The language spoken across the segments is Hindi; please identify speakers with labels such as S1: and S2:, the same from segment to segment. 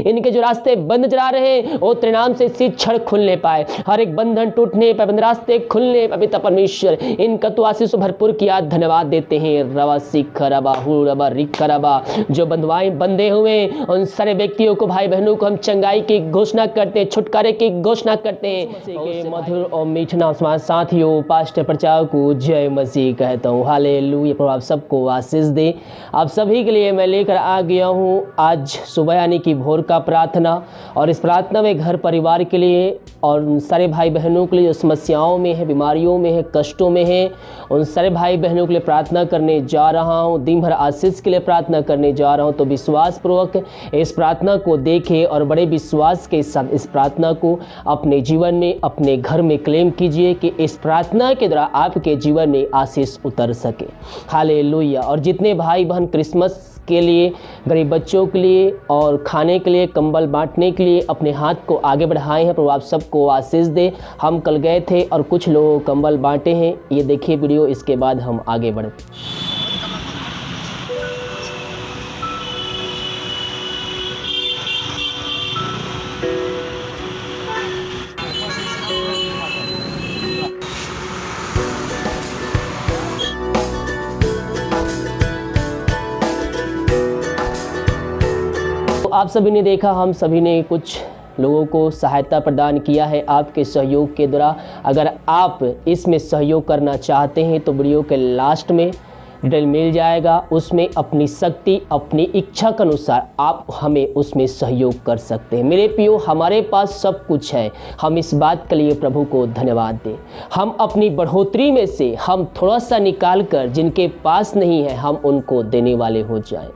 S1: इनके जो रास्ते बंद नजर आ रहे हैं वो तेरे नाम से इसी क्षण खुलने पाए, हर एक बंधन टूटने पाए, बंद रास्ते खुलने पाए पिता परमेश्वर। इनका तो आशीष भरपूर किया, धन्यवाद देते हैं। रवा सिख रबा हु रबा रिख रबा, जो बंधुआएं बंधे हुए उन सारे व्यक्तियों को, भाई बहनों को हम चंगाई की घोषणा करते हैं, छुटकारे की घोषणा करते हैं। मधुर और मीठा नाम साथियों, पास्टर प्रचारक को जय मसीह कहता हूँ। हालेलुया। प्रभु आप सबको आशीष दे। आप सभी के लिए मैं लेकर आ गया हूँ आज सुबह यानी कि भोर का प्रार्थना, और इस प्रार्थना में घर परिवार के लिए और उन सारे भाई बहनों के लिए जो समस्याओं में है, बीमारियों में है, कष्टों में है, उन सारे भाई बहनों के लिए प्रार्थना करने जा रहा हूँ। दिन भर आशीष के लिए प्रार्थना करने जा रहा हूँ। तो विश्वास पूर्वक इस प्रार्थना को देखें और बड़े विश्वास के साथ इस प्रार्थना को अपने जीवन में, अपने घर में क्लेम कीजिए कि इस प्रार्थना के द्वारा आपके जीवन में आशीष उतर सके। हालेलुया। और जितने भाई बहन क्रिसमस के लिए, गरीब बच्चों के लिए और खाने के लिए, कंबल बांटने के लिए अपने हाथ को आगे बढ़ाए हैं, प्रभु आप सबको आशीष दे। हम कल गए थे और कुछ लोगों को कंबल बांटे हैं, ये देखिए वीडियो, इसके बाद हम आगे बढ़ते। आप सभी ने देखा, हम सभी ने कुछ लोगों को सहायता प्रदान किया है आपके सहयोग के द्वारा। अगर आप इसमें सहयोग करना चाहते हैं तो वीडियो के लास्ट में डिटेल मिल जाएगा, उसमें अपनी शक्ति, अपनी इच्छा के अनुसार आप हमें उसमें सहयोग कर सकते हैं। मेरे प्रियो, हमारे पास सब कुछ है, हम इस बात के लिए प्रभु को धन्यवाद दें। हम अपनी बढ़ोतरी में से हम थोड़ा सा निकाल कर जिनके पास नहीं है हम उनको देने वाले हो जाएं।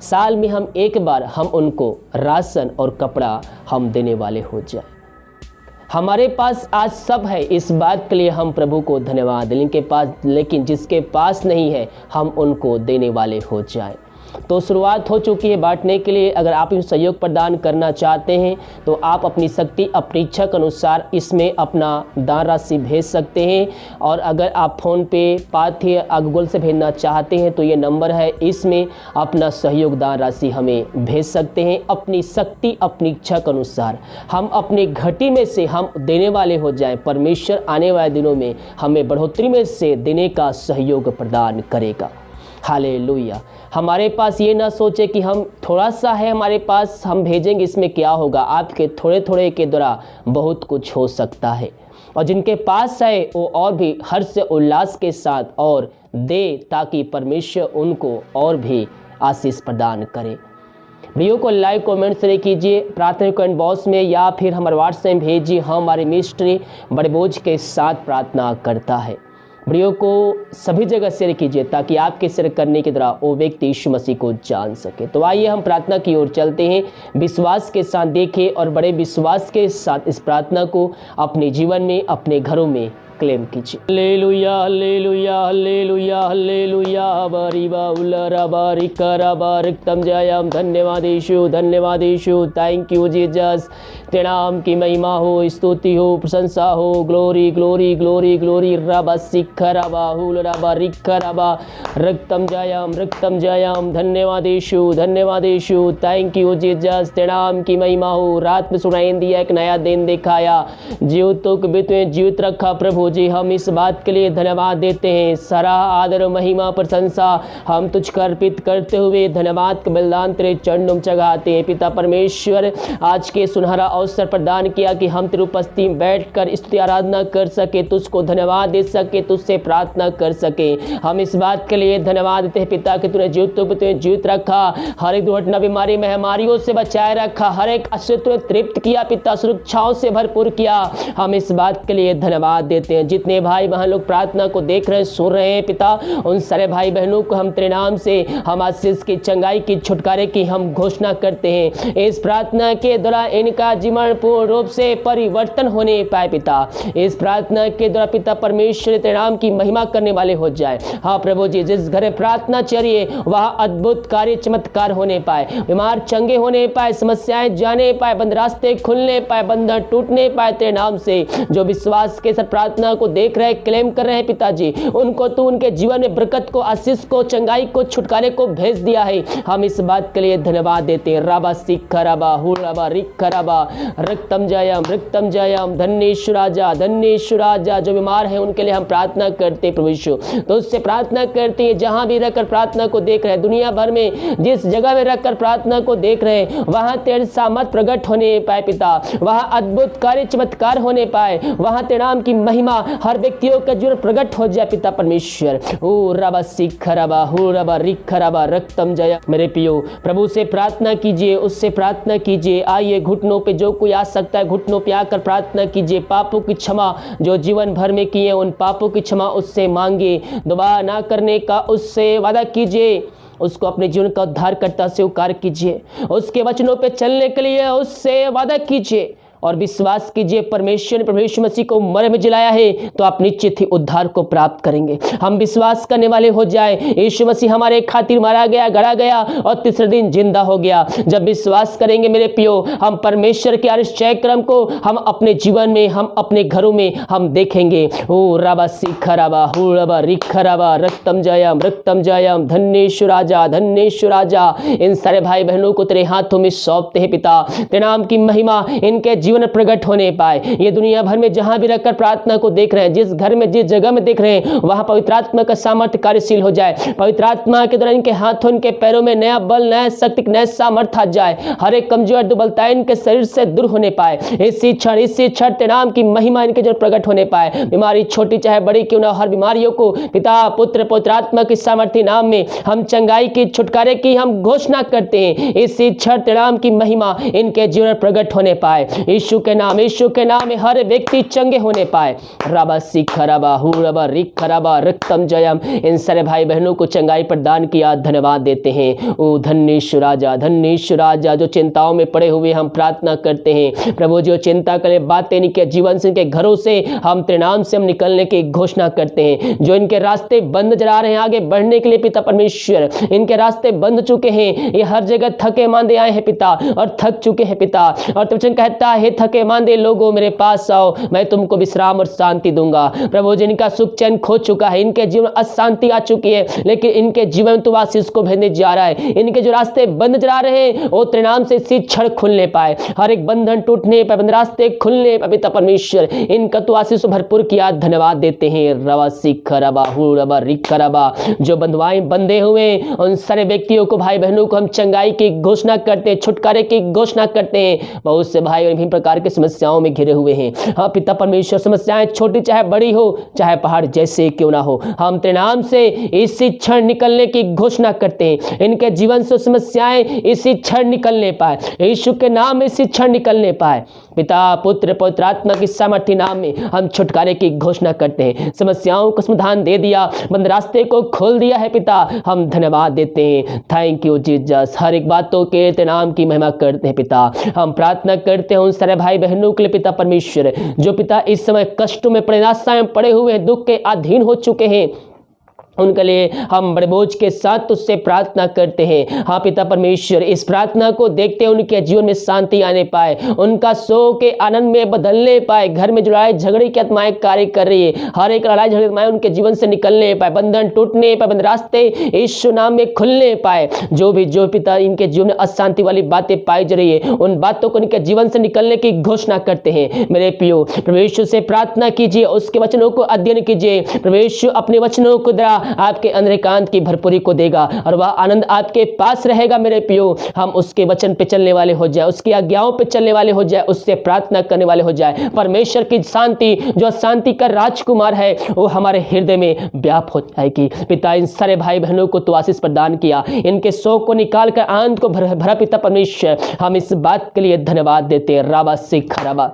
S1: साल में हम एक बार हम उनको राशन और कपड़ा हम देने वाले हो जाए। हमारे पास आज सब है, इस बात के लिए हम प्रभु को धन्यवाद दें। लेकिन जिसके पास नहीं है हम उनको देने वाले हो जाए। तो शुरुआत हो चुकी है बांटने के लिए। अगर आप इसमें सहयोग प्रदान करना चाहते हैं तो आप अपनी शक्ति, अपनी इच्छा के अनुसार इसमें अपना दान राशि भेज सकते हैं। और अगर आप फ़ोन पे, पाथे या गूगल से भेजना चाहते हैं तो ये नंबर है, इसमें अपना सहयोग दान राशि हमें भेज सकते हैं। अपनी शक्ति, अपनी इच्छा के अनुसार हम अपनी घटी में से हम देने वाले हो जाएं। परमेश्वर आने वाले दिनों में हमें बढ़ोतरी में से देने का सहयोग प्रदान करेगा। हालेलुया। हमारे पास ये ना सोचे कि हम थोड़ा सा है हमारे पास, हम भेजेंगे इसमें क्या होगा। आपके थोड़े थोड़े के द्वारा बहुत कुछ हो सकता है। और जिनके पास है वो और भी हर्ष से उल्लास के साथ और दे, ताकि परमेश्वर उनको और भी आशीष प्रदान करे। वीडियो को लाइक, कमेंट शेयर कीजिए, प्रार्थना कमेंट बॉक्स में या फिर हमारे व्हाट्सएप में भेजिए। हमारी मिनिस्ट्री बड़े बोझ के साथ प्रार्थना करता है। वीडियो को सभी जगह शेयर कीजिए ताकि आपके शेयर करने के द्वारा वो व्यक्ति यीशु मसीह को जान सके। तो आइए हम प्रार्थना की ओर चलते हैं। विश्वास के साथ देखें और बड़े विश्वास के साथ इस प्रार्थना को अपने जीवन में, अपने घरों में क्लेम कीजिए। Hallelujah, hallelujah, hallelujah, hallelujah. बारी बाउलरा बारी करा बारिकतम जयम। धन्यवाद यीशु, धन्यवाद यीशु। Thank you Jesus. तेरे नाम की महिमा हो, स्तुति हो, प्रशंसा हो। Glory, glory, glory, glory. रबा सिखरा बाहुल रबा रिखरबा रक्तम जयम, रक्तम जयम। धन्यवाद यीशु, धन्यवाद यीशु। Thank you Jesus. तेरे नाम की महिमा हो। रात में सुनाई दिया, एक नया दिन दिखाया, जीवितों को जीवित रखा। प्रभु जी हम इस बात के लिए धन्यवाद देते हैं। सारा आदर, महिमा, प्रशंसा हम तुझको अर्पित करते हुए धन्यवाद के बलिदान तेरे चरणों में चढ़ाते हैं। पिता परमेश्वर, आज के सुनहरा अवसर प्रदान किया कि हम तेरी उपस्थिति में बैठकर स्तुति आराधना कर सके, तुझको धन्यवाद दे सके, तुझसे प्रार्थना कर सके। हम इस बात के लिए धन्यवाद देते हैं पिता कि तूने जीवित रखा, हर एक दुर्घटना, बीमारी, महामारियों से बचाए रखा, हर एक अस्तित्व तृप्त किया पिता, सुरक्षाओं से भरपूर किया। हम इस बात के लिए धन्यवाद देते हैं। जितने भाई बहन लोग प्रार्थना को देख रहे हैं, सुन रहे हैं पिता, उन सारे भाई बहनों को हम तेरे नाम से हम आशीष की, चंगाई की, छुटकारे की हम घोषणा करते हैं। इस प्रार्थना के द्वारा इनका जीवन पूर्ण रूप से परिवर्तन होने पाए पिता। इस प्रार्थना के द्वारा पिता परमेश्वर तेरे नाम की महिमा करने वाले हो जाए। हाँ प्रभु जी, जिस घर में प्रार्थना चलिए वहाँ अद्भुत कार्य, चमत्कार होने पाए, बीमार चंगे होने पाए, समस्याएं जाने पाए, बंद रास्ते खुलने पाए, बंधन टूटने पाए तेरे नाम से। जो विश्वास के साथ प्रार्थना प्रार्थना को देख रहे हैं, क्लेम कर रहे हैं पिताजी, उनको तू उनके जीवन में बरकत को, आशीष को, चंगाई को, छुटकारे को भेज दिया है। हम इस बात के लिए धन्यवाद देते हैं। राबा सिखराबा हुराबा रिखराबा रक्तम जयम धन्येश्वर राजा, धन्येश्वर राजा। जो बीमार है उनके लिए हम प्रार्थना करते हैं प्रभु यीशु, तो उससे प्रार्थना करते हैं जहां भी रहकर प्रार्थना को देख रहे हैं, दुनिया भर में जिस जगह में रहकर प्रार्थना को देख रहे हैं, वहां तेरे सामर्थ प्रकट होने पाए पिता, वहां अद्भुत कार्य चमत्कार होने पाए, वहां तेरे नाम की महिमा हर व्यक्तियों का जीवन प्रकट हो जाए पिता परमेश्वर। ओ रबा सिखराबा हुराबा रिखराबा रक्तम जय। मेरे पियो प्रभु से प्रार्थना कीजिए, उससे प्रार्थना कीजिए। आइए घुटनों पे जो कोई आ सकता है घुटनों पे आकर प्रार्थना कीजिए। पापों की क्षमा जो जीवन भर में किए उन पापों की क्षमा उससे मांगिए, दोबारा ना करने का उससे वादा कीजिए, उसको अपने जीवन का उद्धारकर्ता से स्वीकार कीजिए, उसके वचनों पे चलने के लिए उससे वादा कीजिए और विश्वास कीजिए परमेश्वर ने प्रभु यीशु मसीह को मरे में जिलाया है तो आप निश्चित ही उद्धार को प्राप्त करेंगे। हम विश्वास करने वाले हो जाए, यीशु मसीह हमारे खातिर मारा गया, गड़ा गया और तीसरे दिन जिंदा हो गया। जब विश्वास करेंगे मेरे पियो, हम परमेश्वर के आश्चर्य क्रम को हम अपने जीवन में, हम अपने घरों में हम देखेंगे। ओ रबा सिखराबा हुराबा रिखराबा रक्तम जयम धन्येश्वर राजा, धन्येश्वर राजा। इन सारे भाई बहनों को तेरे हाथों में सौंपते हैं पिता, तेरे नाम की महिमा इनके जीवन प्रकट होने पाए। ये दुनिया भर में जहां भी रहकर प्रार्थना को देख रहे हैं, जिस घर में, जिस जगह में देख रहे हैं, वहां पवित्र आत्मा का सामर्थ्य कार्यशील हो जाए। पवित्र आत्मा के द्वारा इनके हाथों, इनके पैरों में नया बल, नया शक्ति, नया सामर्थ्य आ जाए। हर एक कमजोर दुर्बलता इनके शरीर से दूर होने पाए। इसी क्षण तेरे नाम की महिमा इनके जो प्रकट होने पाए। बीमारी छोटी चाहे बड़ी क्यों ना, हर बीमारियों को पिता पुत्र पवित्र आत्मा की सामर्थ्य नाम में हम चंगाई की, छुटकारे की हम घोषणा करते हैं। इसी क्षण तेरे नाम की महिमा इनके जीवन प्रकट होने पाए। यीशु के नाम में हर व्यक्ति चंगे होने पाए। रबा सिखराबा हुराबा रिखराबा रक्तम जयम। इन सारे भाई बहनों को चंगाई प्रदान किया, धन्यवाद देते हैं। ओ धन्येश्वर राजा, धन्येश्वर राजा। जो चिंताओं में पड़े हुए हम प्रार्थना करते हैं प्रभु, जो चिंता करे बातें इनके जीवन से, इनके घरों से हम तेरे नाम से हम निकलने की घोषणा करते हैं। जो इनके रास्ते बंद नजर आ रहे हैं आगे बढ़ने के लिए पिता परमेश्वर, इनके रास्ते बंद चुके हैं, ये हर जगह थके मांदे आए हैं पिता और थक चुके हैं पिता। और वचन कहता है थके मांदे लोगों मेरे पास आओ, मैं तुमको विश्राम और शांति दूंगा। प्रभु जिनका सुख चैन खो चुका है, इनके जीवन अशांति आ चुकी है, लेकिन इनके जीवन तो आशीष को भेजने जा रहा है। इनके जो रास्ते बंद जा रहे हैं वो तेरे नाम से इसी क्षण खुलने पाए, हर एक बंधन टूटने पाए, रास्ते खुलने पाए पिता परमेश्वर। इनका तो आशीष भरपूर किया, धन्यवाद देते हैं। रवा सिखराबा हुराबा रिखराबा। जो बंधुआएं बंधे हुए उन सारे व्यक्तियों को, भाई बहनों को हम चंगाई की घोषणा करते हैं, छुटकारे की घोषणा करते हैं। बहुत से भाई विभिन्न प्रकार की समस्याओं में घिरे हुए हैं। हाँ पिता परमेश्वर, समस्याएं छोटी चाहे बड़ी हो, चाहे पहाड़ जैसे क्यों ना हो, हम तेरे नाम से इसी क्षण निकलने की घोषणा करते हैं। इनके जीवन से समस्याएं इसी क्षण निकलने पाए, यीशु के नाम में इसी क्षण निकलने पाए। पिता पुत्र पवित्र आत्मा की सामर्थ्य नाम में हम छुटकारे की घोषणा करते हैं। समस्याओं को समाधान दे दिया, बंद रास्ते को खोल दिया है पिता, हम धन्यवाद देते हैं। Thank you Jesus. हर एक बातों के तेरे नाम की महिमा करते हैं पिता। हम प्रार्थना करते हैं उन सारे भाई बहनों के लिए पिता परमेश्वर, जो पिता इस समय कष्टों में, निराशा में पड़े हुए, दुख के अधीन हो चुके हैं, उनके लिए हम बड़े बोझ के साथ उससे प्रार्थना करते हैं। हाँ पिता परमेश्वर, इस प्रार्थना को देखते उनके जीवन में शांति आने पाए, उनका शोक के आनंद में बदलने पाए। घर में जो लड़ाई झगड़े की आत्माएं कार्य कर रही है, हर एक लड़ाई झगड़े आत्माएं उनके जीवन से निकलने पाए, बंधन टूटने पाए, बंद रास्ते यीशु नाम में खुलने पाए। जो पिता इनके जीवन में अशांति वाली बातें पाई जा रही है, उन बातों को इनके जीवन से निकलने की घोषणा करते हैं। मेरे प्रियो, परमेश्वर से प्रार्थना कीजिए, उसके वचनों को अध्ययन कीजिए। परमेश्वर अपने वचनों को द्वारा आपके अंदर एकांत की भरपूरी को देगा और वह आनंद आपके पास रहेगा। मेरे प्रियो, हम उसके वचन पे चलने वाले हो जाए, उसकी आज्ञाओं पे चलने वाले हो जाए, उससे प्रार्थना करने वाले हो जाए। परमेश्वर की शांति, जो शांति का राजकुमार है, वो हमारे हृदय में व्याप्त हो जाएगी। पिता इन सारे भाई बहनों को तो आशीष प्रदान किया, इनके शोक को निकाल कर आनंद को भरा पिता परमेश्वर, हम इस बात के लिए धन्यवाद देते हैं। राबा सिखराबा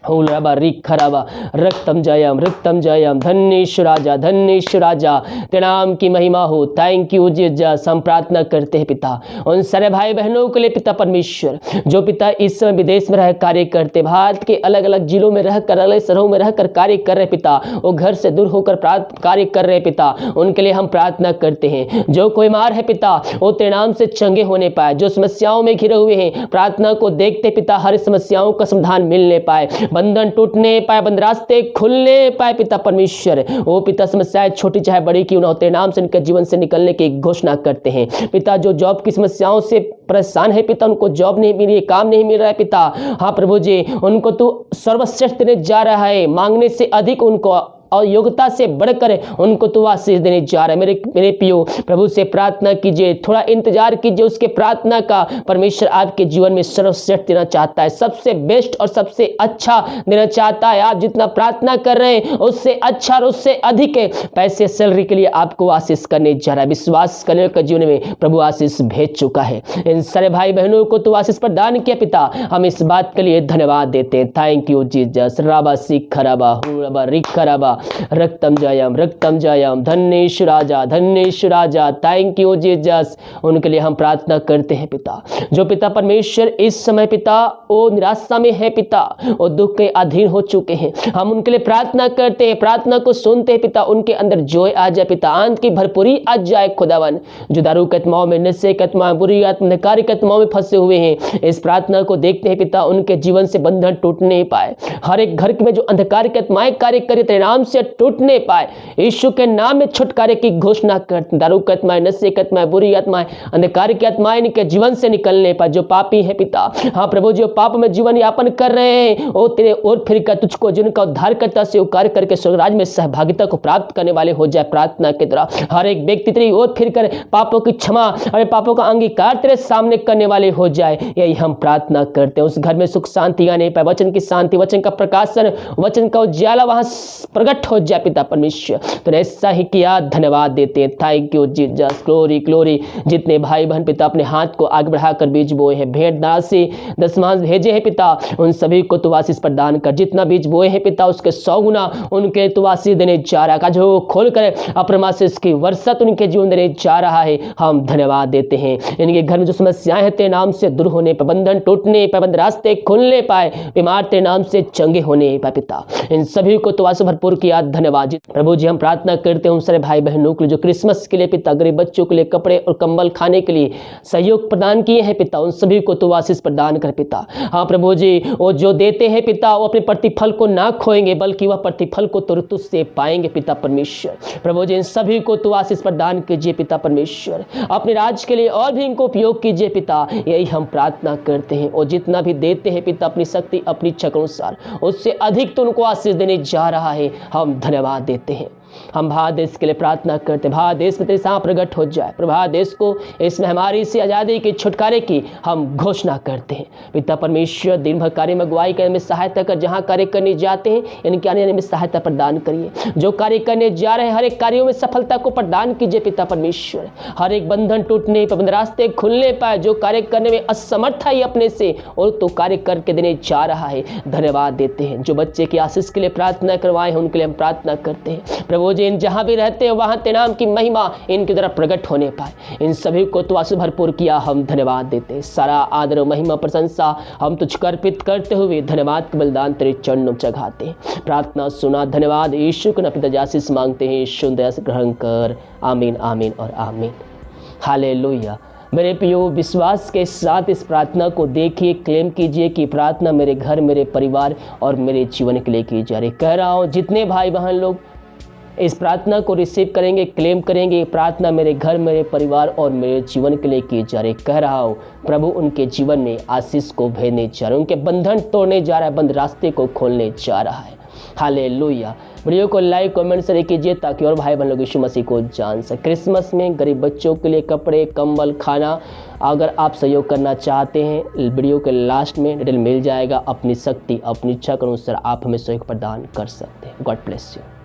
S1: हुराबा रिखराबा रक्तम जयम धन्येश्वर राजा, धन्येश्वर राजा। तेरे नाम की महिमा हो। Thank you Jesus. हम प्रार्थना करते हैं पिता उन सारे भाई बहनों के लिए पिता परमेश्वर, जो पिता इस समय विदेश में रह कार्य करते, भारत के अलग अलग जिलों में रहकर, अलग शहरों में रहकर कार्य कर रहे पिता, वो घर से दूर होकर कार्य कर रहे पिता, उनके लिए हम प्रार्थना करते हैं। जो कोई बीमार है पिता, वो तेरे नाम से चंगे होने पाए। जो समस्याओं में घिरे हुए हैं, प्रार्थना को देखते पिता, हर समस्याओं का समाधान मिलने पाए। बंधन टूटने पाए, बंद रास्ते खुलने पाए पिता परमेश्वर। ओ पिता, समस्याएं छोटी चाहे बड़ी क्यों ना हो, तेरे नाम से उनके जीवन से निकलने की घोषणा करते हैं पिता। जो जॉब की समस्याओं से परेशान है पिता, उनको जॉब नहीं मिल रही है, काम नहीं मिल रहा है पिता, हाँ प्रभु जी, उनको तू सर्वश्रेष्ठ देने जा रहा है, मांगने से अधिक उनको और योग्यता से बढ़कर उनको तो आशीष देने जा रहा है। मेरे पियो प्रभु से प्रार्थना कीजिए, थोड़ा इंतजार कीजिए, उसके प्रार्थना का परमेश्वर आपके जीवन में सर्वश्रेष्ठ देना चाहता है, सबसे बेस्ट और सबसे अच्छा देना चाहता है। आप जितना प्रार्थना कर रहे हैं उससे अच्छा और उससे अधिक पैसे सैलरी के लिए आपको आशीष करने जा रहा है। विश्वास करने का जीवन में प्रभु आशीष भेज चुका है। इन सारे भाई बहनों को तो आशीष प्रदान किया पिता, हम इस बात के लिए धन्यवाद देते हैं। Thank you Jesus. राबा सिख राबा हुराबा रिख राबा रक्तम जायम धन्येश राजा। Thank you Jesus. उनके लिए हम प्रार्थना करते हैं पिता, जो पिता परमेश्वर इस समय पिता वो निराशा में है पिता, वो दुख के अधीन हो चुके हैं, हम उनके लिए प्रार्थना करते हैं, प्रार्थना को सुनते हैं पिता, उनके अंदर जोय आ जाए पिता, आनंद की भरपूरी आ जाए खुदावन। जो दारू के आत्माओं में, नशे के आत्माओं, बुरी अंधकार के आत्माओं में फंसे हुए हैं, इस प्रार्थना को देखते हैं पिता, उनके जीवन से बंधन टूट नहीं पाए। हर एक घर में जो अंधकार के आत्माएं कार्य करे तेरे नाम से टूटने पाए, यीशु के नाम में छुटकारे की घोषणा करते। दारू की आत्माएं, नशे की आत्माएं, बुरी आत्माएं, अंधकार की आत्माएं इनके जीवन से निकलने पाए। जो पापी है पिता, हाँ प्रभु, जो पाप में जीवन यापन कर रहे हैं, वो तेरे और फिर कर तुझको जिनका उद्धारकर्ता स्वीकार करके स्वर्गराज में सहभागिता को प्राप्त करने वाले हो जाए। प्रार्थना के द्वारा हर एक व्यक्ति तेरी ओर फिर कर पापों की क्षमा और पापों का अंगीकार तेरे सामने करने वाले हो जाए, यही हम प्रार्थना करते हैं। उस घर में सुख शांति आने पाए, वचन की शांति, वचन का प्रकाशन, वचन का उजाला वहां प्रकट हो जाए पिता परमेश्वर। तो ऐसा ही किया, धन्यवाद देते हैं। Thank you Jesus. ग्लोरी। जितने भाई बहन पिता अपने हाथ को आगे बढ़ाकर बीज बोए हैं, भेंट राशि दशमांश भेजे हैं पिता, उन सभी को तू आशीष प्रदान कर। जितना बीज बोए हैं पिता उसके 100 गुना उनके तू आशीष देने जा रहा है। जो खोल कर अपने आशीष की वर्षा उनके जीवन देने जा रहा है, हम धन्यवाद देते हैं। इनके घर में जो समस्याएं हैं तेरे नाम से दूर होने पर, बंधन टूटने पर, बंद रास्ते खुलने पाए, बीमार तेरे नाम से चंगे होने पाए पिता, इन सभी को तो आशीष भरपूर किया। धन्यवाद प्रभु जी। हम प्रार्थना करते हैं उन सारे भाई बहनों के लिए जो क्रिसमस के लिए पिता गरीब बच्चों के लिए कपड़े और कंबल खाने के लिए सहयोग प्रदान किए हैं पिता, उन सभी को तो आशीष प्रदान कर पिता। हाँ प्रभु जी, वो जो देते हैं पिता वो अपने प्रतिफल को ना खोएंगे, बल्कि वह प्रतिफल को तुझसे पाएंगे पिता परमेश्वर। प्रभु जी, इन सभी को तो आशीष प्रदान कीजिए पिता परमेश्वर, अपने राज के लिए और भी इनको उपयोग कीजिए पिता, यही हम प्रार्थना करते हैं। और जितना भी देते हैं पिता अपनी शक्ति अपनी इच्छा के अनुसार, उससे अधिक तो उनको आशीष देने जा रहा है, हम धन्यवाद देते हैं। हम भारत देश के लिए प्रार्थना करते, भारत देश में तेरे साथ प्रकट हो जाए। प्रभा देश को इसमें हमारी से आज़ादी के छुटकारे की हम घोषणा करते हैं पिता परमेश्वर। दिन भर कार्य में अगुवाई करने में सहायता कर, जहाँ कार्य करने जाते हैं इनके आने में सहायता प्रदान करिए। जो कार्य करने जा रहे हैं हर एक कार्यों में सफलता को प्रदान कीजिए पिता परमेश्वर। हर एक बंधन टूटने पर, रास्ते खुलने पाए, जो कार्य करने में असमर्थ है अपने से और तो कार्य करके देने जा रहा है, धन्यवाद देते हैं। जो बच्चे की आशीष के लिए प्रार्थना करवाए हैं उनके लिए हम प्रार्थना करते हैं प्रभु जी। इन जहाँ भी रहते हैं वहाँ तेरे नाम की महिमा इनकी तरफ प्रकट होने पाए, इन सभी को तो आशीष भरपूर किया, हम धन्यवाद देते हैं। सारा आदर महिमा प्रशंसा हम तुझ को अर्पित करते हुए धन्यवाद के बलिदान तेरे चरणों में चढ़ाते हैं। प्रार्थना सुना, धन्यवाद यीशु के नाम पिता आशीष मांगते हैं, यीशु दया से ग्रहण कर। आमीन आमीन और आमीन। हालेलुया। मेरे प्रियो, विश्वास के साथ इस प्रार्थना को देखिए, क्लेम कीजिए कि प्रार्थना मेरे घर, मेरे परिवार और मेरे जीवन के लिए की जा रही। कह रहा हूँ जितने भाई बहन लोग इस प्रार्थना को रिसीव करेंगे, क्लेम करेंगे, प्रार्थना मेरे घर, मेरे परिवार और मेरे जीवन के लिए की जा रही। कह रहा हूँ प्रभु उनके जीवन में आशीष को भेजने जा रहा है, उनके बंधन तोड़ने जा रहा है, बंद रास्ते को खोलने जा रहा है। हालेलुया। वीडियो को लाइक कमेंट शेयर कीजिए ताकि और भाई बहन लोग यीशु मसीह को जान सके। क्रिसमस में गरीब बच्चों के लिए कपड़े, कंबल, खाना, अगर आप सहयोग करना चाहते हैं वीडियो के लास्ट में डिटेल मिल जाएगा। अपनी शक्ति अपनी इच्छा के अनुसार आप हमें सहयोग प्रदान कर सकते हैं। God bless you.